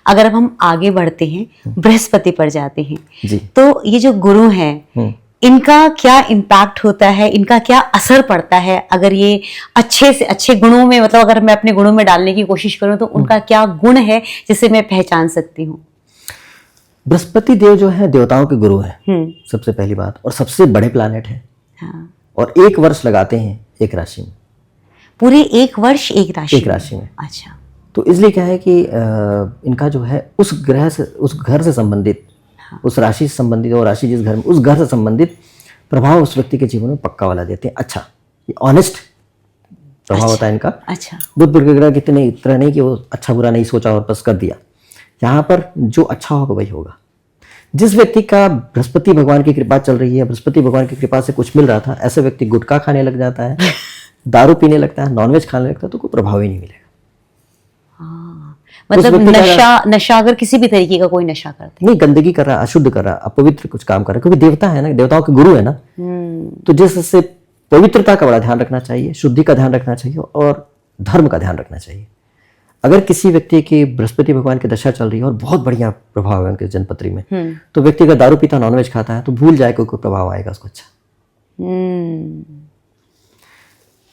अगर अब हम आगे बढ़ते हैं, बृहस्पति पर जाते हैं जी। तो ये जो गुरु हैं, इनका क्या इम्पैक्ट होता है, इनका क्या असर पड़ता है? अगर ये अच्छे से अच्छे गुणों में, मतलब अगर मैं अपने गुणों में डालने की कोशिश करूं तो उनका क्या गुण है जिसे मैं पहचान सकती हूँ? बृहस्पति देव जो है देवताओं के गुरु है, सबसे पहली बात, और सबसे बड़े प्लैनेट है। हाँ। और 1 वर्ष लगाते हैं एक राशि में, पूरे 1 वर्ष एक राशि में। अच्छा। तो इसलिए क्या है कि इनका जो है उस ग्रह से, उस घर से संबंधित, उस राशि से संबंधित, और राशि जिस घर में, उस घर से संबंधित प्रभाव उस व्यक्ति के जीवन में पक्का वाला देते हैं। अच्छा, ये ऑनेस्ट प्रभाव होता है इनका। अच्छा। बुध ग्रह कितने इतना नहीं कि वो अच्छा बुरा नहीं सोचा और बस कर दिया। यहाँ पर जो अच्छा होगा वही होगा। जिस व्यक्ति का बृहस्पति भगवान की कृपा चल रही है, बृहस्पति भगवान की कृपा से कुछ मिल रहा था, ऐसे व्यक्ति गुटखा खाने लग जाता है, दारू पीने लगता है, नॉनवेज खाने लगता है, तो कोई प्रभाव ही नहीं मिलेगा। मतलब नशा अगर किसी भी तरीके का कोई नशा करते नहीं, गंदगी कर रहा है, अशुद्ध कर रहा है, अपवित्र कुछ काम कर रहा है, क्योंकि देवता है ना, देवताओं के गुरु है ना, तो जिससे पवित्रता का बड़ा ध्यान रखना चाहिए, शुद्धि का ध्यान रखना चाहिए और धर्म का ध्यान रखना चाहिए। अगर किसी व्यक्ति की बृहस्पति भगवान की दशा चल रही है और बहुत बढ़िया प्रभाव है उनके जन्मपत्री में, तो व्यक्ति अगर दारू पीता, नॉनवेज खाता है, तो भूल जाए कोई प्रभाव आएगा उसको। अच्छा,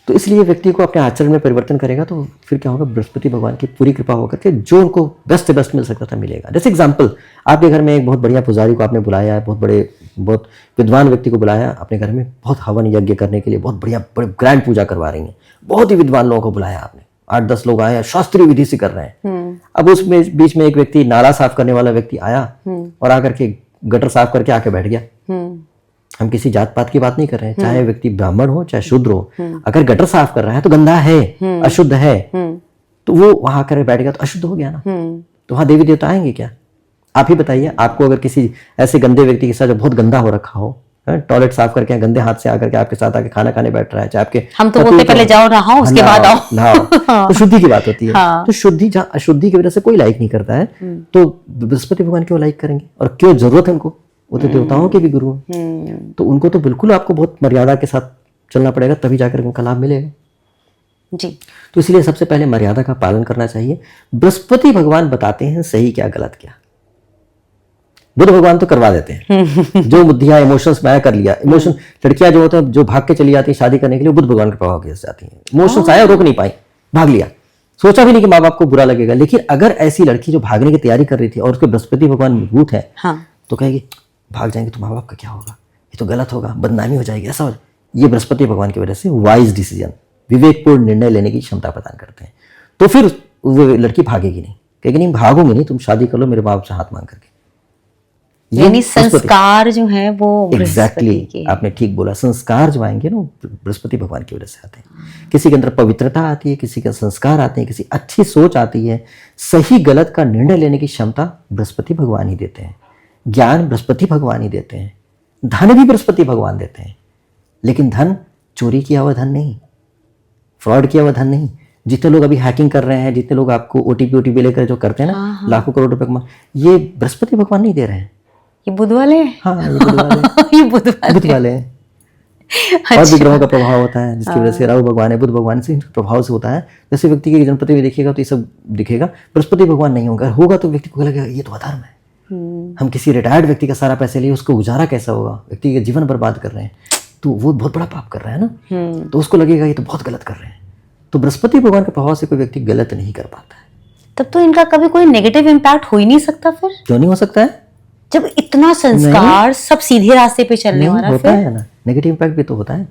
तो इसलिए व्यक्ति को अपने आचरण में परिवर्तन करेगा तो फिर क्या होगा, बृहस्पति भगवान की पूरी कृपा होकर के जो उनको बेस्ट से बेस्ट मिल सकता था मिलेगा। जैसे एग्जाम्पल, आपके घर में एक बहुत बढ़िया पुजारी को आपने बुलाया है, बहुत विद्वान व्यक्ति को बुलाया अपने घर में, बहुत हवन यज्ञ करने के लिए, बहुत बढ़िया बड़े ग्रैंड पूजा करवा रही हैं, बहुत ही विद्वान लोगों को बुलाया आपने, 8-10 लोग आए, शास्त्रीय विधि से कर रहे हैं। अब उसमें बीच में एक व्यक्ति, नाला साफ करने वाला व्यक्ति आया और आकर के गटर साफ करके आके बैठ गया। हम किसी जात पात की बात नहीं कर रहे हैं, चाहे व्यक्ति ब्राह्मण हो चाहे शूद्र हो, अगर गटर साफ कर रहा है तो गंदा है, अशुद्ध है, तो वो वहां आकर बैठ गया तो अशुद्ध हो गया ना। तो वहां देवी देवता आएंगे क्या? आप ही बताइए। आपको अगर किसी ऐसे गंदे व्यक्ति के साथ जो बहुत गंदा हो रखा हो, टॉयलेट साफ करके गंदे हाथ से आकर के आपके साथ आके खाना खाने बैठ रहा है, चाहे आपके, हम तो बोलते पहले जाओ नहाओ उसके बाद आओ, नहाओ, तो शुद्धि की बात होती है। तो शुद्धि, जहाँ अशुद्धि की वजह से कोई लाइक नहीं करता है, तो बृहस्पति भगवान क्यों लाइक करेंगे और क्यों जरूरत है उनको? वो तो देवताओं के भी गुरु हैं, तो उनको तो बिल्कुल आपको बहुत मर्यादा के साथ चलना पड़ेगा, तभी जाकर उनका लाभ मिलेगा जी। तो इसलिए सबसे पहले मर्यादा का पालन करना चाहिए। बृहस्पति भगवान बताते हैं सही क्या गलत क्या। बुध भगवान तो करवा देते हैं जो बुद्धियां, इमोशंस माया कर लिया, इमोशन, लड़कियां जो होते हैं जो भाग के चली जाती है शादी करने के लिए, बुध भगवान के प्रभाव के साथ जाती है, इमोशंस आया, रोक नहीं पाई, भाग लिया, सोचा भी नहीं कि माँ बाप को बुरा लगेगा। लेकिन अगर ऐसी लड़की जो भागने की तैयारी कर रही थी और उसके बृहस्पति भगवान मजबूत है, तो कहेगी भाग जाएंगे तो माँ बाप का क्या होगा, ये तो गलत होगा, बदनामी हो जाएगी, ऐसा हो। ये बृहस्पति भगवान की वजह से वाइज डिसीजन, विवेकपूर्ण निर्णय लेने की क्षमता प्रदान करते हैं। तो फिर वो लड़की भागेगी नहीं, कहेगी नहीं भागोगे नहीं, तुम शादी कर लो मेरे बाप से हाथ मांग करके। यानी संस्कार जो है वो एग्जैक्टली आपने ठीक बोला, संस्कार जो आएंगे ना बृहस्पति भगवान की वजह से आते हैं। किसी के अंदर पवित्रता आती है, किसी के संस्कार आते हैं, किसी अच्छी सोच आती है, सही गलत का निर्णय लेने की क्षमता बृहस्पति भगवान ही देते हैं, ज्ञान बृहस्पति भगवान ही देते हैं, धन भी बृहस्पति भगवान देते हैं। लेकिन धन चोरी किया हुआ धन नहीं, फ्रॉड किया हुआ धन नहीं। जितने लोग अभी हैकिंग कर रहे हैं, जितने लोग आपको ओटीपी लेकर जो करते हैं ना, लाखों करोड़ रुपए कमा, ये बृहस्पति भगवान नहीं दे रहे हैं, ये बुध वाले हैं। हाँ, ये बुध वाले ये बुध वाले हैं। और भी ग्रहों का प्रभाव होता है जिसकी वजह से राहु भगवान है, बुध भगवान से प्रभाव से होता है। जैसे व्यक्ति के जन्मपति में देखिएगा तो ये सब दिखेगा, बृहस्पति भगवान नहीं होगा तो व्यक्ति को लगेगा ये तो अधर्म है। हम किसी रिटायर्ड व्यक्ति का सारा पैसे लिए उसको गुजारा कैसा होगा, व्यक्ति का जीवन बर्बाद कर रहे हैं, तो वो बहुत बड़ा पाप कर रहा है ना, तो उसको लगेगा ये तो बहुत गलत कर रहे हैं। तो बृहस्पति भगवान के प्रभाव से कोई व्यक्ति गलत नहीं कर पाता है। तब तो इनका कभी कोई नेगेटिव इम्पैक्ट हो ही नहीं सकता। फिर क्यों नहीं हो सकता है, जब इतना संस्कार सब सीधे रास्ते पे चलने वाला होता है ना। नेगेटिव इम्पैक्ट भी तो होता है।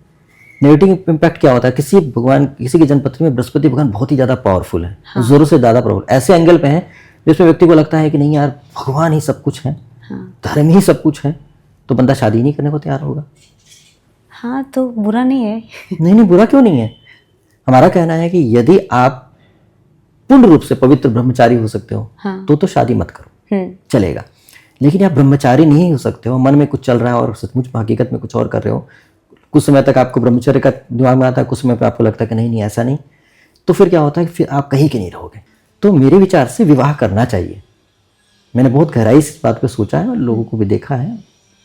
नेगेटिव इम्पैक्ट क्या होता है, किसी की जन्मपत्री में बृहस्पति भगवान बहुत ही ज्यादा पावरफुल है, जोरों से ज्यादा पावरफुल, ऐसे एंगल पे है जिसमें व्यक्ति को लगता है कि नहीं यार भगवान ही सब कुछ है, धर्म ही सब कुछ है, तो बंदा शादी नहीं करने को तैयार होगा। हाँ, तो बुरा नहीं है। नहीं, बुरा क्यों नहीं है। हमारा कहना है कि यदि आप पूर्ण रूप से पवित्र ब्रह्मचारी हो सकते हो, तो शादी मत करो, चलेगा। लेकिन आप ब्रह्मचारी नहीं हो सकते हो, मन में कुछ चल रहा है और सचमुच हकीकत में कुछ और कर रहे हो, कुछ समय तक आपको ब्रह्मचर्य का दिमाग में आता है, कुछ समय पर आपको लगता है कि नहीं ऐसा नहीं, तो फिर क्या होता है कि फिर आप कहीं के नहीं रहोगे। तो मेरे विचार से विवाह करना चाहिए। मैंने बहुत गहराई से इस बात पे सोचा है और लोगों को भी देखा है।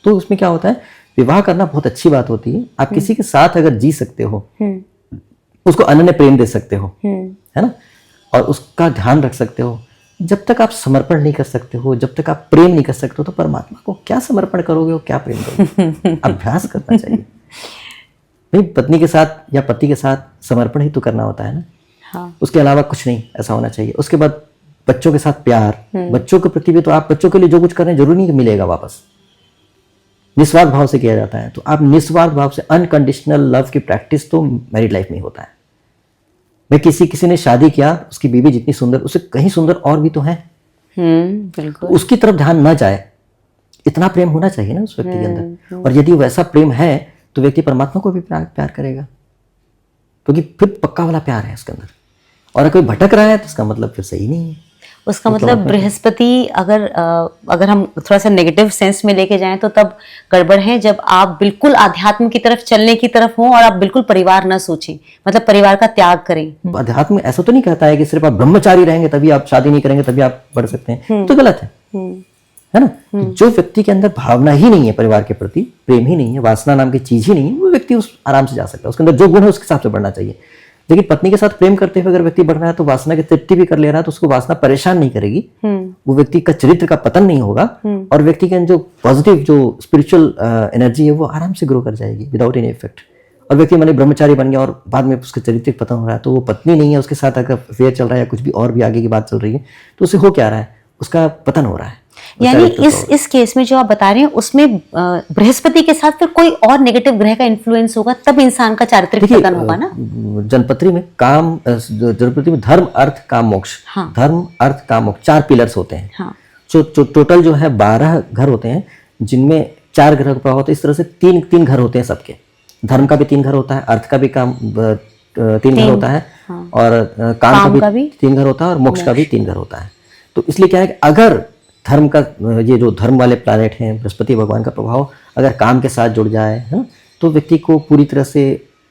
तो उसमें क्या होता है, विवाह करना बहुत अच्छी बात होती है। आप किसी के साथ अगर जी सकते हो, उसको अनन्य प्रेम दे सकते हो, है ना, और उसका ध्यान रख सकते हो, जब तक आप समर्पण नहीं कर सकते हो, जब तक आप प्रेम नहीं कर सकते हो, तो परमात्मा को क्या समर्पण करोगे और क्या प्रेम करोगे? अभ्यास करना चाहिए भाई। पत्नी के साथ या पति के साथ समर्पण ही तो करना होता है ना। हाँ। उसके अलावा कुछ नहीं ऐसा होना चाहिए। उसके बाद बच्चों के साथ प्यार, बच्चों के प्रति भी तो आप बच्चों के लिए जो कुछ कर रहे हैं जरूरी नहीं कि मिलेगा वापस, निस्वार्थ भाव से किया जाता है। तो आप निस्वार्थ भाव से अनकंडीशनल लव की प्रैक्टिस तो मैरिड लाइफ में ही होता है। मैं किसी ने शादी किया, उसकी बीवी जितनी सुंदर, उससे कहीं सुंदर और भी तो है, बिल्कुल। तो उसकी तरफ ध्यान ना जाए, इतना प्रेम होना चाहिए ना उस व्यक्ति के अंदर। और यदि वैसा प्रेम है तो व्यक्ति परमात्मा को भी प्यार करेगा, क्योंकि फिर पक्का वाला प्यार है उसके अंदर। और अगर कोई भटक रहा है तो उसका मतलब फिर सही नहीं है। उसका मतलब बृहस्पति अगर हम थोड़ा सा नेगेटिव सेंस में लेके जाएं तो तब गड़बड़ है, जब आप बिल्कुल आध्यात्म की तरफ चलने की तरफ हो और आप बिल्कुल परिवार ना सोचें, मतलब परिवार का त्याग करें। अध्यात्म ऐसा तो नहीं कहता है कि सिर्फ आप ब्रह्मचारी रहेंगे तभी आप शादी नहीं करेंगे तभी आप बढ़ सकते हैं, तो गलत है ना। जो व्यक्ति के अंदर भावना ही नहीं है परिवार के प्रति, प्रेम ही नहीं है, वासना नाम की चीज ही नहीं है, वो व्यक्ति उस आराम से जा सकता है। उसके अंदर जो गुण है उसके हिसाब से बढ़ना चाहिए। लेकिन पत्नी के साथ प्रेम करते हुए अगर व्यक्ति बढ़ रहा है तो वासना की तृप्ति भी कर ले रहा है, तो उसको वासना परेशान नहीं करेगी, वो व्यक्ति का चरित्र का पतन नहीं होगा, और व्यक्ति के अंदर जो पॉजिटिव जो स्पिरिचुअल एनर्जी है वो आराम से ग्रो कर जाएगी विदाउट एनी इफेक्ट। और व्यक्ति माने ब्रह्मचारी बन गया और बाद में उसके चरित्र पतन हो रहा है, तो वो पत्नी नहीं है, उसके साथ अगर अफेयर चल रहा है या कुछ भी और भी आगे की बात चल रही है, तो उससे हो क्या रहा है, उसका पतन हो रहा है। यानी इस केस में जो आप बता रहे हैं उसमें बृहस्पति के साथ फिर कोई और नेगेटिव ग्रह का इन्फ्लुएंस होगा, तब इंसान का चारित्रिक पतन होगा ना। जनपत्री में जनपत्री में धर्म अर्थ काम मोक्ष, हाँ। धर्म अर्थ काम मोक्ष 4 पिलर्स होते हैं। हाँ। जो टोटल जो है 12 घर होते हैं, जिनमें 4 ग्रह का प्रभाव होता है। इस तरह से 3 घर होते हैं सबके। धर्म का भी 3 घर होता है, अर्थ का भी काम 3 घर होता है, और काम का भी 3 घर होता है, और मोक्ष का भी 3 घर होता है। तो इसलिए क्या है कि अगर धर्म का ये जो धर्म वाले प्लैनेट हैं बृहस्पति भगवान का प्रभाव अगर काम के साथ जुड़ जाए, है ना, तो व्यक्ति को पूरी तरह से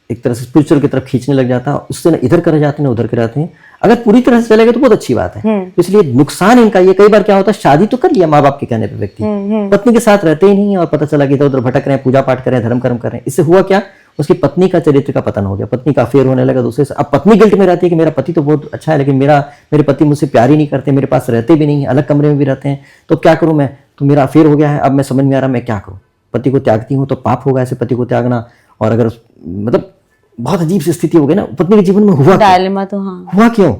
एक तरह से स्पिरिचुअल की तरफ खींचने लग जाता है। उससे ना इधर कर जाते हैं ना उधर कर जाते हैं। अगर पूरी तरह से चलेगा तो बहुत अच्छी बात है। तो इसलिए नुकसान इनका ये, कई बार क्या होता है, शादी तो कर लिया माँ बाप के कहने पर व्यक्ति, पत्नी के साथ रहते ही नहीं, और पता चला कि इधर उधर भटक रहे हैं, पूजा पाठ कर रहे हैं, धर्म कर्म कर रहे हैं। इससे हुआ क्या, उसकी पत्नी का चरित्र का पतन हो गया, पत्नी का अफेयर होने लगा दूसरे से। अब पत्नी गिल्ट में रहती है कि मेरा पति तो बहुत अच्छा है, लेकिन मेरे पति मुझसे प्यार ही नहीं करते, मेरे पास रहते भी नहीं, अलग कमरे में भी रहते हैं, तो क्या करूं मैं, तो मेरा अफेयर हो गया है, अब मैं समझ में आ रहा मैं क्या करूं। पति को त्यागती हूं तो पाप होगा ऐसे पति को त्यागना, और अगर मतलब बहुत अजीब सी स्थिति हो गई ना पत्नी के जीवन में। डायलेमा तो हाँ हुआ क्यों,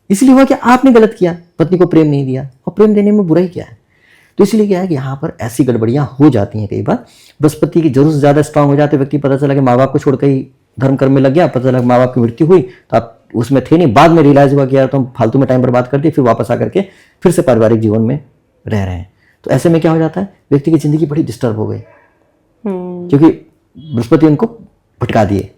इसलिए हुआ कि आपने गलत किया, पत्नी को प्रेम नहीं दिया, और प्रेम देने में बुराई क्या है। तो इसलिए क्या है कि यहाँ पर ऐसी गड़बड़ियां हो जाती हैं कई बार। बृहस्पति की जरूरत से ज्यादा स्ट्रांग हो जाते, व्यक्ति पता चला कि माँ बाप को छोड़कर ही धर्म कर्म में लग गया, पता चला माँ बाप की मृत्यु हुई तो आप उसमें थे नहीं, बाद में रियलाइज हुआ कि यार तो हम फालतू में टाइम बर्बाद कर दिए, फिर वापस आकर के फिर से पारिवारिक जीवन में रह रहे हैं। तो ऐसे में क्या हो जाता है, व्यक्ति की जिंदगी बड़ी डिस्टर्ब हो गई, क्योंकि बृहस्पति उनको भटका दिए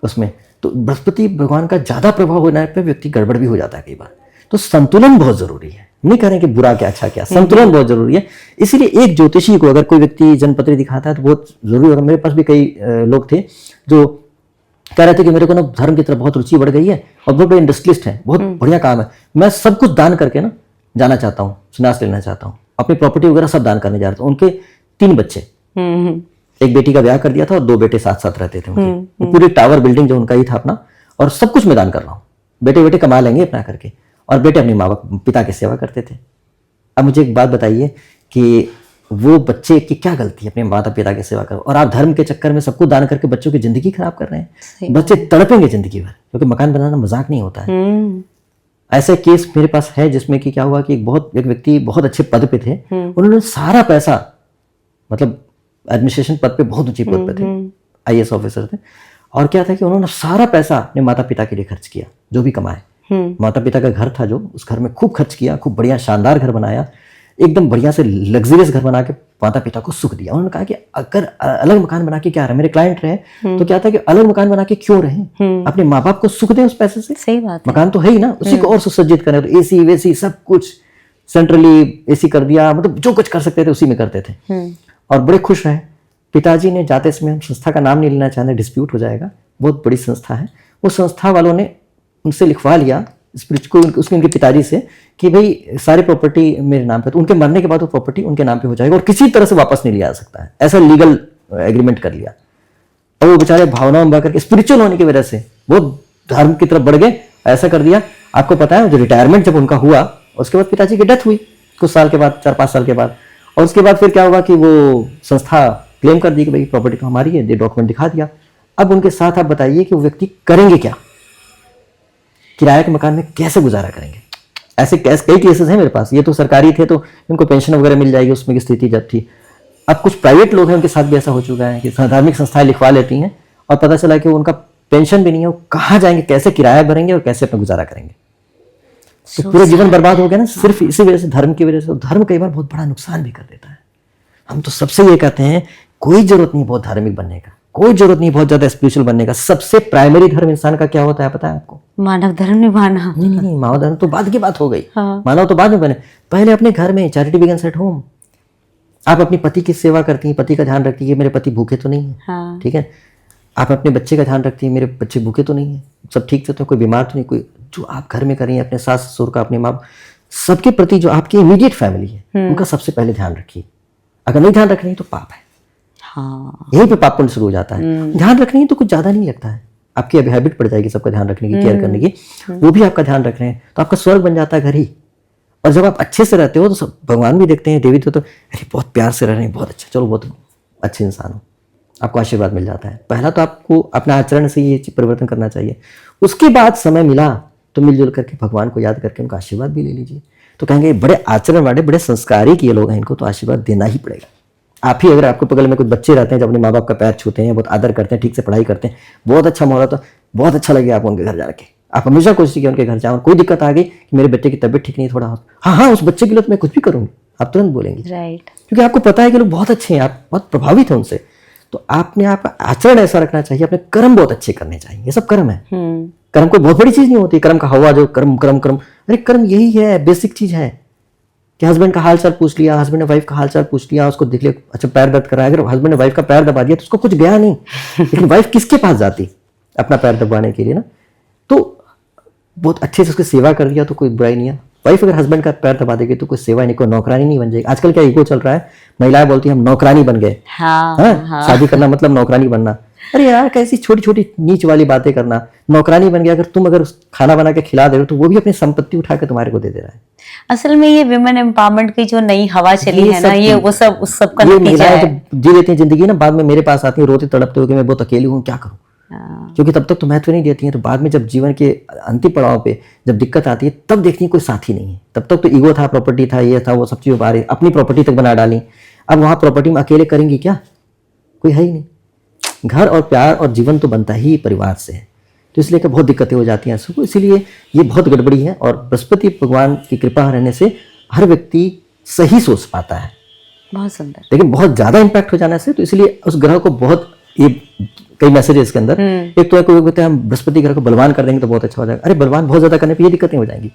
उसमें। तो बृहस्पति भगवान का ज्यादा प्रभाव होने पर व्यक्ति गड़बड़ भी हो जाता है कई बार। तो संतुलन बहुत जरूरी है, नहीं कह रहे कि बुरा क्या अच्छा क्या, संतुलन बहुत जरूरी है। इसीलिए एक ज्योतिषी को अगर कोई व्यक्ति जनपत्री दिखाता है तो बहुत जरूरी होगा। मेरे पास भी कई लोग थे जो कह रहे थे कि मेरे को ना धर्म की तरफ बहुत रुचि बढ़ गई है, और बहुत बड़े इंडस्ट्रियलिस्ट हैं, बहुत बढ़िया काम है, मैं सब कुछ दान करके ना जाना चाहता हूँ, संन्यास लेना चाहता हूँ, अपनी प्रॉपर्टी वगैरह सब दान करने जा रहा था। उनके 3 बच्चे, एक बेटी का ब्याह कर दिया था और 2 बेटे साथ साथ रहते थे उनके। पूरी टावर बिल्डिंग जो उनका ही था अपना, और सब कुछ मैं दान कर रहा हूँ, बेटे कमा लेंगे अपना करके, और बेटे अपने माँ बाप पिता की सेवा करते थे। अब मुझे एक बात बताइए कि वो बच्चे की क्या गलती है अपने माता पिता की सेवा करो, और आप धर्म के चक्कर में सबको दान करके बच्चों की जिंदगी खराब कर रहे हैं। बच्चे तड़पेंगे जिंदगी भर, क्योंकि मकान बनाना मजाक नहीं होता है। ऐसा केस मेरे पास है जिसमें कि क्या हुआ कि एक व्यक्ति बहुत अच्छे पद पे थे, उन्होंने सारा पैसा, मतलब एडमिनिस्ट्रेशन पद पे बहुत ऊंची पद पे थे, IAS ऑफिसर थे, और क्या था कि उन्होंने सारा पैसा अपने माता पिता के लिए खर्च किया, जो भी कमाए। माता पिता का घर था जो, उस घर में खूब खर्च किया, खूब बढ़िया शानदार घर बनाया, एकदम बढ़िया से लग्जरियस घर बना के माता पिता को सुख दिया। उन्होंने कहा कि अगर अलग मकान बना के क्या रहे, मेरे क्लाइंट रहे तो क्या था कि अलग मकान बना के क्यों रहे, अपने माँ बाप को सुख दें उस पैसे से। सही बात है। मकान तो है ही ना, उसी को और सुसज्जित करें, तो AC वेसी सब कुछ सेंट्रली AC कर दिया, मतलब जो कुछ कर सकते थे उसी में करते थे, और बड़े खुश रहे। पिताजी ने जाते समय, हम संस्था का नाम नहीं लेना चाहते, डिस्प्यूट हो जाएगा, बहुत बड़ी संस्था है, वो संस्था वालों ने उनसे लिखवा लिया उसके उनके पिताजी से कि भाई सारी प्रॉपर्टी मेरे नाम पे, तो उनके मरने के बाद वो प्रॉपर्टी उनके नाम पे हो जाएगा और किसी तरह से वापस नहीं लिया जा सकता है, ऐसा लीगल एग्रीमेंट कर लिया। और वो बेचारे भावनाओं में बहकर स्पिरिचुअल होने की वजह से वो धर्म की तरफ बढ़ गए, ऐसा कर दिया। आपको पता है जो रिटायरमेंट जब उनका हुआ उसके बाद पिताजी की डेथ हुई कुछ साल के बाद, 4-5 साल के बाद। और उसके बाद फिर क्या हुआ कि वो संस्था क्लेम कर दी कि भाई प्रॉपर्टी तो हमारी है, ये डॉक्यूमेंट दिखा दिया। अब उनके साथ आप बताइए कि वो व्यक्ति करेंगे क्या, किराए के मकान में कैसे गुजारा करेंगे। ऐसे कई केसेस हैं मेरे पास। ये तो सरकारी थे तो इनको पेंशन वगैरह मिल जाएगी, उसमें की स्थिति जब थी। अब कुछ प्राइवेट लोग हैं, उनके साथ भी ऐसा हो चुका है कि धार्मिक संस्थाएं लिखवा लेती हैं और पता चला कि उनका पेंशन भी नहीं है, वो कहाँ जाएंगे, कैसे किराया भरेंगे और कैसे अपना गुजारा करेंगे। तो पूरा जीवन बर्बाद हो गया ना, सिर्फ इसी वजह से, धर्म की वजह से। धर्म कई बार बहुत बड़ा नुकसान भी कर देता है। हम तो सबसे ये कहते हैं कोई जरूरत नहीं बहुत धार्मिक बनने का, कोई जरूरत नहीं बहुत ज्यादा स्पिरिचुअल बनने का। सबसे प्राइमरी धर्म इंसान का क्या होता है पता है आपको? मानव धर्म निभाना। नहीं, मानव धर्म तो बाद की बात हो गई। हाँ। मानव तो बाद में बने। पहले अपने घर में चैरिटी बिगिंस एट होम। आप अपनी पति की सेवा करती हैं, पति का ध्यान रखती है, मेरे पति भूखे तो नहीं है। हाँ। ठीक है। आप अपने बच्चे का ध्यान रखती हैं, मेरे बच्चे भूखे तो नहीं है, सब ठीक से तो, कोई बीमार तो नहीं, कोई जो आप घर में कर रही हैं अपने सास ससुर का, अपने माँ, सबके प्रति जो आपकी इमीडिएट फैमिली है उनका सबसे पहले ध्यान रखिए। अगर नहीं ध्यान रख रही तो पाप है। हाँ। यहीं पे पाप पुण्य शुरू हो जाता है। ध्यान रखनी है तो कुछ ज्यादा नहीं लगता है, आपकी अभी हैबिट पड़ जाएगी सबका ध्यान रखने की, केयर करने की। वो भी आपका ध्यान रख रहे हैं तो आपका स्वर्ग बन जाता है घर ही। और जब आप अच्छे से रहते हो तो सब भगवान भी देखते हैं, देवी तो अरे बहुत प्यार से रह रहे हैं, बहुत अच्छा, चलो बहुत अच्छे इंसान हो, आपको आशीर्वाद मिल जाता है। पहला तो आपको अपना आचरण से ये परिवर्तन करना चाहिए। उसके बाद समय मिला तो मिलजुल करके भगवान को याद करके उनका आशीर्वाद भी ले लीजिए। तो कहेंगे बड़े आचरण वाले, बड़े संस्कारी किए लोग हैं, इनको तो आशीर्वाद देना ही पड़ेगा। आप ही, अगर आपको बगल में कुछ बच्चे रहते हैं जो अपने माँ बाप का पैर छूते हैं, बहुत आदर करते हैं, ठीक से पढ़ाई करते हैं, बहुत अच्छा माहौल, तो बहुत अच्छा लगेगा आपको उनके घर जाके। आप हमेशा कोशिश कीजिए उनके घर जाओ। कोई दिक्कत आ गई कि मेरे बच्चे की तबीयत ठीक नहीं, थोड़ा हाँ उस बच्चे के लिए तो मैं कुछ भी करूँगी, आप तुरंत बोलेंगे। राइट। क्योंकि आपको पता है कि लोग बहुत अच्छे हैं, आप बहुत प्रभावित हैं उनसे। तो आपने आपका आचरण ऐसा रखना चाहिए, अपने कर्म बहुत अच्छे करने चाहिए। ये सब कर्म है। कर्म कोई बहुत बड़ी चीज नहीं होती। कर्म का हवा जो कर्म कर्म कर्म, अरे कर्म यही है, बेसिक चीज है कि हस्बैंड का हालचाल पूछ लिया, हस्बैंड ने वाइफ का हालचाल पूछ लिया, उसको देख लिया, अच्छा पैर दर्द कर रहा है, अगर हस्बैंड ने वाइफ का पैर दबा दिया तो उसको कुछ गया नहीं। लेकिन वाइफ किसके पास जाती अपना पैर दबाने के लिए ना? तो बहुत अच्छे से उसकी सेवा कर दिया तो कोई बुराई नहीं है। वाइफ अगर हस्बैंड का पैर दबा देगी तो कोई सेवा नहीं, कोई नौकरानी नहीं बन जाएगी। आजकल क्या ईगो चल रहा है, महिलाएं बोलती हैं हम नौकरानी बन गए। हाँ, शादी करना मतलब नौकरानी बनना। अरे यार कैसी छोटी छोटी नीच वाली बातें करना। नौकरानी बन गया, अगर खाना बना के खिला दे रहे हो तो वो भी अपनी संपत्ति उठा के तुम्हारे को दे दे रहा है। असल में ये विमेन एम्पावरमेंट की जो नई हवा चली है ना, ये वो सब उस सब का नतीजा है। जब जी लेती हैं जिंदगी ना, बाद में मेरे पास आती है रोती तड़पते हो कि मैं बहुत अकेली हूँ, क्या करूँ। क्योंकि तब तक तो महत्व नहीं देती हैं, तो बाद में जब जीवन के अंतिम पड़ाव पे जब दिक्कत आती है तब देखती है कोई साथी नहीं है। तब तक तो ईगो था, प्रॉपर्टी था, ये था, वो सब चीज़ आ रही, अपनी प्रॉपर्टी तक बना डाली। अब वहाँ प्रॉपर्टी में अकेले करेंगी क्या, कोई है ही नहीं। घर और प्यार और जीवन तो बनता ही परिवार से है, तो इसलिए बहुत दिक्कतें हो जाती हैं सबको। इसीलिए ये बहुत गड़बड़ी है। और बृहस्पति भगवान की कृपा रहने से हर व्यक्ति सही सोच पाता है। बहुत सुंदर। लेकिन बहुत ज्यादा इंपैक्ट हो जाने से, तो इसलिए उस ग्रह को बहुत, ये कई मैसेजेस इसके अंदर, एक तो है कोई कहते हैं हम बृहस्पति ग्रह को बलवान कर देंगे तो बहुत अच्छा हो जाएगा। अरे बलवान बहुत ज्यादा करने पर ये दिक्कतें हो जाएंगी।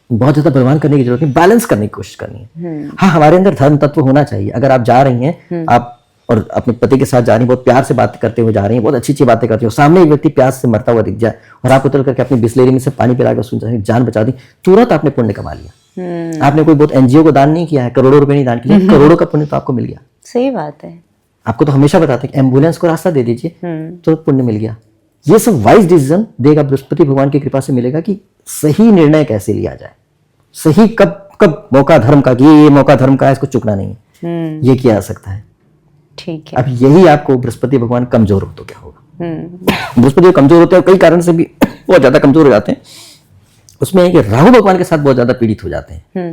बहुत ज्यादा बलवान करने की जरूरत नहीं, बैलेंस करने की कोशिश करनी है। हाँ, हमारे अंदर धर्म तत्व होना चाहिए। अगर आप जा रही हैं, आप और अपने पति के साथ जा रही हैं, बहुत प्यार से बात करते हुए जा रही हैं, बहुत अच्छी अच्छी बातें करती हो, सामने एक व्यक्ति प्यास से मरता हुआ दिख जाए और आप उतर करके अपनी बिस्लेरी में से पानी पिलाकर उसकी जान बचा दी, तुरंत आपने पुण्य कमा लिया। आपने कोई बहुत एनजीओ को दान नहीं किया है, करोड़ों रुपए नहीं दान किया, करोड़ों का पुण्य तो आपको मिल गया। सही बात है। आपको तो हमेशा बताते हैं एम्बुलेंस को रास्ता दे दीजिए तो पुण्य मिल गया। ये सब वाइज डिसीजन देगा, बृहस्पति भगवान की कृपा से मिलेगा कि सही निर्णय कैसे लिया जाए, सही कब कब मौका धर्म का, कि ये मौका धर्म का है, इसको चुकना नहीं है, ये किया जा सकता है। ठीक है। अब यही आपको बृहस्पति भगवान कमजोर हो तो क्या होगा। बृहस्पति कमजोर होते हैं, कई कारण से भी बहुत ज्यादा कमजोर हो जाते हैं। उसमें है कि राहु भगवान के साथ बहुत ज्यादा पीड़ित हो जाते हैं।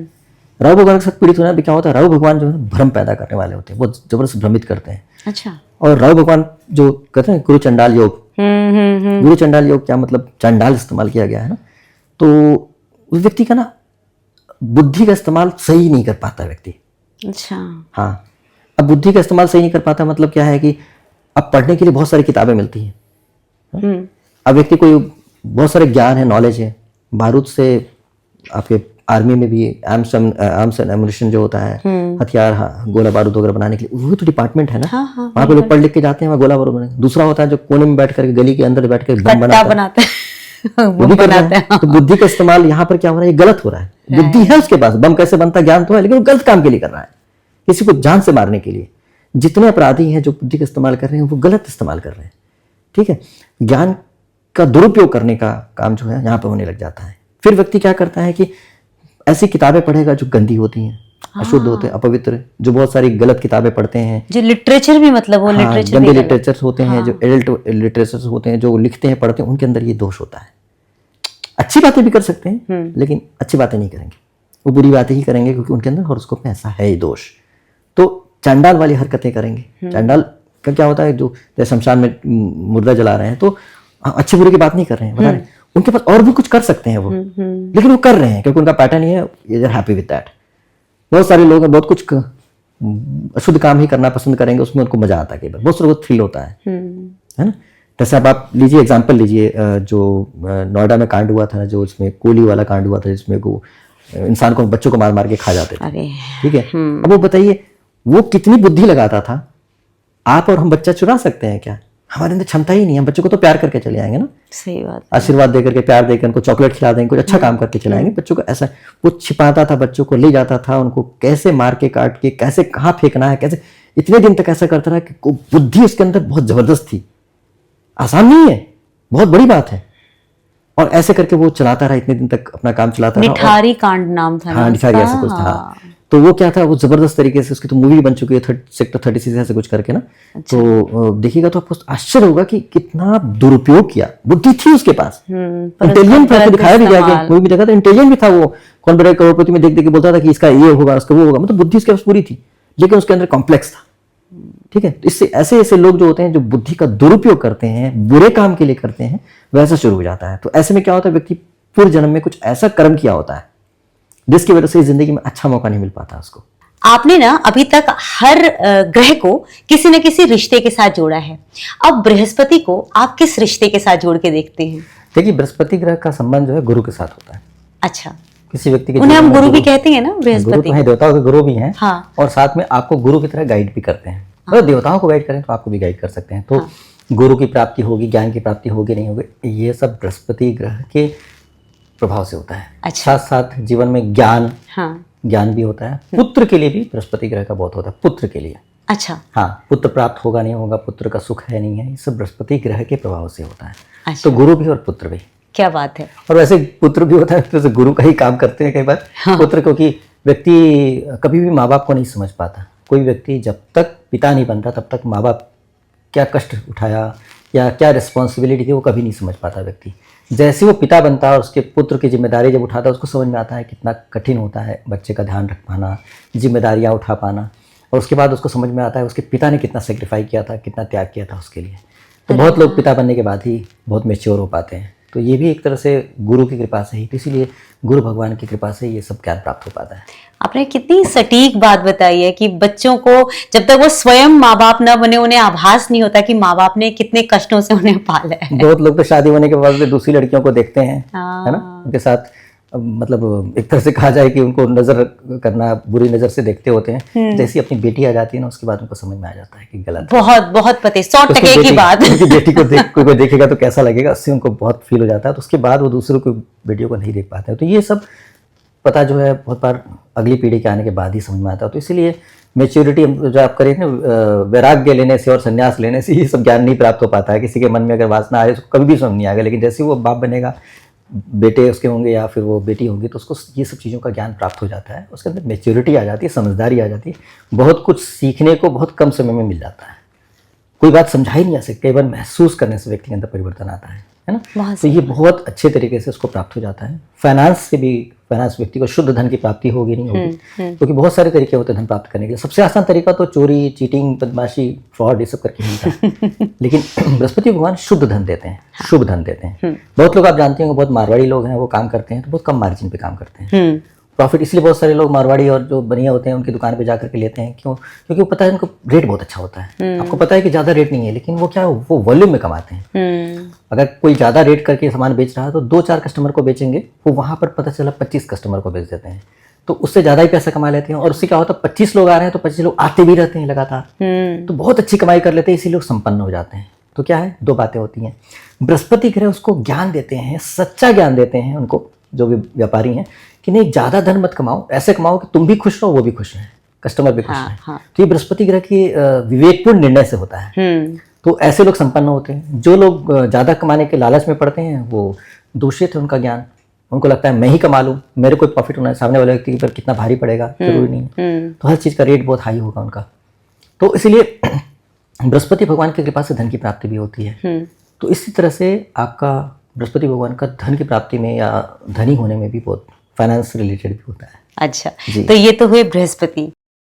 राहु भगवान के साथ पीड़ित होना भी क्या होता है, राहु भगवान जो है भ्रम पैदा करने वाले होते हैं, बहुत जबरदस्त भ्रमित करते हैं। अच्छा। और राहु भगवान जो कहते हैं गुरु चंडाल योग, गुरु चंडाल योग क्या मतलब, चंडाल इस्तेमाल किया गया है ना, तो उस व्यक्ति का ना बुद्धि का इस्तेमाल सही नहीं कर पाता व्यक्ति। अच्छा। हाँ, अब बुद्धि का इस्तेमाल सही नहीं कर पाता मतलब क्या है कि अब पढ़ने के लिए बहुत सारी किताबें मिलती हैं। अब व्यक्ति कोई बहुत सारे ज्ञान है, नॉलेज है, बारूद से आपके आर्मी में भी आर्म्स एंड एमुनिशन जो होता है, हथियार, हाँ, गोला बारूद वगैरह बनाने के लिए, वो तो डिपार्टमेंट है ना। हाँ, वहाँ पे लोग पढ़ लिख के जाते हैं, वहाँ गोला बारूद बनाने। दूसरा होता है जो कोने में बैठ करके, गली के अंदर बैठ कर बम बनाते हैं, वो भी बनाते हैं। तो बुद्धि का इस्तेमाल यहाँ पर क्या हो रहा है, ये गलत हो रहा है। बुद्धि है उसके पास, बम कैसे बनता ज्ञान तो है, लेकिन वो गलत काम के लिए कर रहा है, किसी को जान से मारने के लिए। जितने अपराधी हैं जो बुद्धि का इस्तेमाल कर रहे हैं वो गलत इस्तेमाल कर रहे हैं। ठीक है, ज्ञान का दुरुपयोग करने का काम जो है यहाँ पे होने लग जाता है। फिर व्यक्ति क्या करता है कि ऐसी किताबें पढ़ेगा जो गंदी होती हैं, अशुद्ध होते हैं, अपवित्र, जो बहुत सारी गलत किताबें पढ़ते हैं, जो लिटरेचर भी मतलब वो लिटरेचर गंदे भी गलत। लिटरेचर होते हैं, जो एडल्ट लिटरेचर होते हैं, जो लिखते हैं पढ़ते हैं, उनके अंदर ये दोष होता है। अच्छी बातें भी कर सकते हैं लेकिन अच्छी बातें नहीं करेंगे, वो बुरी बातें ही करेंगे क्योंकि उनके अंदर हॉरोस्कोप में ऐसा है ही दोष। तो चांडाल वाली हरकतें करेंगे। चांडाल का क्या होता है, जो जैसे शमशान में मुर्दा जला रहे हैं तो अच्छी बुरी की बात नहीं कर रहे हैं, बता रहे हैं उनके पास और भी कुछ कर सकते हैं वो, लेकिन वो कर रहे हैं क्योंकि उनका पैटर्न ये है, ये आर हैप्पी विद दैट। बहुत सारे लोग बहुत कुछ अशुद्ध काम ही करना पसंद करेंगे, उसमें उनको मजा आता है, कई बार बहुत सारे थ्रिल होता है ना। जैसे अब आप लीजिए एग्जाम्पल लीजिए, जो नोएडा में कांड हुआ था, जो उसमें कोली वाला कांड हुआ था, जिसमें वो इंसान को, बच्चों को मार मार के खा जाते थे, ठीक है। अब वो बताइए वो कितनी बुद्धि लगाता था। आप और हम बच्चा चुरा सकते हैं क्या? हमारे अंदर क्षमता ही नहीं है। हम बच्चों को तो प्यार करके चले आएंगे ना, सही बात, आशीर्वाद देकर के, प्यार देकर, उनको चॉकलेट खिला देंगे, कुछ अच्छा काम करके चलाएंगे बच्चों को। ऐसा वो छिपाता था, बच्चों को ले जाता था, उनको कैसे मार के काट के कैसे कहाँ फेंकना है, कैसे, इतने दिन तक ऐसा करता रहा कि बुद्धि उसके अंदर बहुत जबरदस्त थी। आसान नहीं है, बहुत बड़ी बात है। और ऐसे करके वो चलाता रहा, इतने दिन तक अपना काम चलाता रहा। निठारी कांड नाम था। हाँ, निठारी ऐसा कुछ था। तो वो क्या था, वो जबरदस्त तरीके से, उसकी तो मूवी बन चुकी है सेक्टर 36 ऐसे कुछ करके ना। तो देखिएगा तो आपको आश्चर्य होगा कि कितना दुरुपयोग किया। बुद्धि थी उसके पास, इंटेलिजेंट था, दिखाया भी गया, मूवी में देखा था इंटेलिजेंट भी था वो। कौन बड़े करोड़पति में देख देख के बोलता था कि इसका ये होगा, उसका वो होगा, मतलब बुद्धि उसके पास पूरी थी, लेकिन उसके अंदर कॉम्प्लेक्स था, ठीक है। तो इससे ऐसे ऐसे लोग जो होते हैं, जो बुद्धि का दुरुपयोग करते हैं, बुरे काम के लिए करते हैं, वैसा शुरू हो जाता है। तो ऐसे में क्या होता है, व्यक्ति पूर्व जन्म में कुछ ऐसा कर्म किया होता है जिसकी वजह से जिंदगी में अच्छा मौका नहीं मिल पाता उसको। आपने ना अभी तक हर ग्रह को किसी न किसी रिश्ते के साथ जोड़ा है। अब बृहस्पति को आप किस रिश्ते के साथ जोड़ के देखते हैं? देखिए, बृहस्पति ग्रह का संबंध जो है गुरु के साथ होता है। अच्छा, किसी व्यक्ति के, उन्हें हम गुरु भी कहते हैं ना, गुरु बृहस्पति तो है, देवताओं के गुरु भी हैं। हाँ। और साथ में आपको गुरु की तरह गाइड भी करते हैं। अगर देवताओं को गाइड करें तो आपको भी गाइड कर सकते हैं। तो गुरु की प्राप्ति होगी, ज्ञान की प्राप्ति होगी, नहीं होगी, ये सब बृहस्पति ग्रह के प्रभाव से होता है। अच्छा। साथ साथ जीवन में ज्ञान, हाँ, ज्ञान भी होता है। पुत्र के लिए भी बृहस्पति ग्रह का बहुत होता है, पुत्र के लिए। अच्छा, हाँ, पुत्र प्राप्त होगा नहीं होगा, पुत्र का सुख है नहीं है, ये सब बृहस्पति ग्रह के प्रभाव से होता है। अच्छा। तो गुरु भी और पुत्र भी, क्या बात है। और वैसे पुत्र भी होता है, तो गुरु का ही काम करते हैं कई बार। हाँ। पुत्र, क्योंकि व्यक्ति कभी भी माँ बाप को नहीं समझ पाता। कोई व्यक्ति जब तक पिता नहीं बनता तब तक माँ बाप क्या कष्ट उठाया या क्या रिस्पॉन्सिबिलिटी थी वो कभी नहीं समझ पाता व्यक्ति। जैसे वो पिता बनता है और उसके पुत्र की जिम्मेदारी जब उठाता है, उसको समझ में आता है कितना कठिन होता है बच्चे का ध्यान रख पाना, जिम्मेदारियाँ उठा पाना। और उसके बाद उसको समझ में आता है उसके पिता ने कितना सेक्रीफाई किया था, कितना त्याग किया था उसके लिए। तो बहुत लोग पिता बनने के बाद ही बहुत मैच्योर हो पाते हैं। तो ये भी एक तरह से गुरु की कृपा से ही, तो इसीलिए गुरु भगवान की कृपा से ये सब ज्ञान प्राप्त हो पाता है। आपने कितनी सटीक बात बताई है कि बच्चों को जब तक वो स्वयं माँ बाप न बने, उन्हें आभास नहीं होता कि माँ बाप ने कितने कष्टों से उन्हें पाला है। बहुत लोग तो शादी होने के बाद दूसरी लड़कियों को देखते हैं, है ना, उनके साथ मतलब एक तरह से कहा जाए कि उनको नजर करना, बुरी नजर से देखते होते हैं। जैसी अपनी बेटी आ जाती है ना, उसके बाद उनको समझ में आ जाता है कि गलत। बहुत बहुत पते 100% की बात। उनकी बेटी को कोई देखेगा तो कैसा लगेगा, उससे उनको बहुत फील हो जाता है। तो उसके बाद वो दूसरों को, बेटियों को नहीं देख पाते हैं। तो ये सब पता जो है बहुत बार अगली पीढ़ी के आने के बाद ही समझ में आता है। तो इसीलिए मैच्योरिटी जो आप करें ना, वैराग्य लेने से और संन्यास लेने से ये सब ज्ञान नहीं प्राप्त हो पाता है। किसी के मन में अगर वासना आए उसको कभी भी समझ नहीं आएगा, लेकिन जैसे वो बाप बनेगा, बेटे उसके होंगे या फिर वो बेटी होंगी, तो उसको ये सब चीज़ों का ज्ञान प्राप्त हो जाता है। उसके अंदर मैच्योरिटी आ जाती है, समझदारी आ जाती है, बहुत कुछ सीखने को बहुत कम समय में मिल जाता है। कोई बात समझाई नहीं जा सकती, कई बार महसूस करने से व्यक्ति के अंदर परिवर्तन आता है ना। तो ये बहुत अच्छे तरीके से उसको प्राप्त हो जाता है। फाइनेंस से भी, फाइनेंस व्यक्ति को शुद्ध धन की प्राप्ति होगी नहीं होगी, क्योंकि बहुत सारे तरीके होते हैं धन प्राप्त करने के लिए। सबसे आसान तरीका तो चोरी, चीटिंग, बदमाशी, फ्रॉड, ये सब करके मिलता है। लेकिन बृहस्पति भगवान शुद्ध धन देते हैं, शुभ धन देते हैं। बहुत लोग आप जानते हैं, बहुत मारवाड़ी लोग हैं, वो काम करते हैं तो बहुत कम मार्जिन पे काम करते हैं। प्रॉफिट इसलिए बहुत सारे लोग मारवाड़ी और जो बढ़िया होते हैं उनकी दुकान पे जाकर के लेते हैं। क्यों? क्योंकि वो पता है उनको रेट बहुत अच्छा होता है। आपको पता है कि ज़्यादा रेट नहीं है, लेकिन वो क्या, वो वॉल्यूम में कमाते हैं। अगर कोई ज़्यादा रेट करके सामान बेच रहा है तो 2-4 कस्टमर को बेचेंगे, वो वहाँ पर पता चला 25 कस्टमर को बेच देते हैं, तो उससे ज़्यादा ही पैसा कमा लेते हैं। और उससे क्या होता है, 25 लोग आ रहे हैं तो 25 लोग आते भी रहते हैं लगातार, तो बहुत अच्छी कमाई कर लेते हैं, इसीलिए लोग संपन्न हो जाते हैं। तो क्या है, 2 बातें होती हैं। बृहस्पति ग्रह उसको ज्ञान देते हैं, सच्चा ज्ञान देते हैं उनको, जो भी व्यापारी हैं, कि नहीं ज़्यादा धन मत कमाओ, ऐसे कमाओ कि तुम भी खुश रहो, वो भी खुश रहें, कस्टमर भी खुश रहें। तो ये बृहस्पति ग्रह की विवेकपूर्ण निर्णय से होता है। तो ऐसे लोग संपन्न होते हैं। जो लोग ज़्यादा कमाने के लालच में पड़ते हैं वो दूषित है उनका ज्ञान, उनको लगता है मैं ही कमा लूँ, मेरे को प्रॉफिट होना है, सामने वाले व्यक्ति पर कितना भारी पड़ेगा जरूरी नहीं है। तो हर चीज़ का रेट बहुत हाई होगा उनका। तो इसलिए बृहस्पति भगवान की कृपा से धन की प्राप्ति भी होती है। तो इसी तरह से आपका बृहस्पति भगवान का धन की प्राप्ति में या धनी होने में भी बहुत फाइनेंस रिलेटेड भी होता है। अच्छा, तो ये तो हुए बृहस्पति।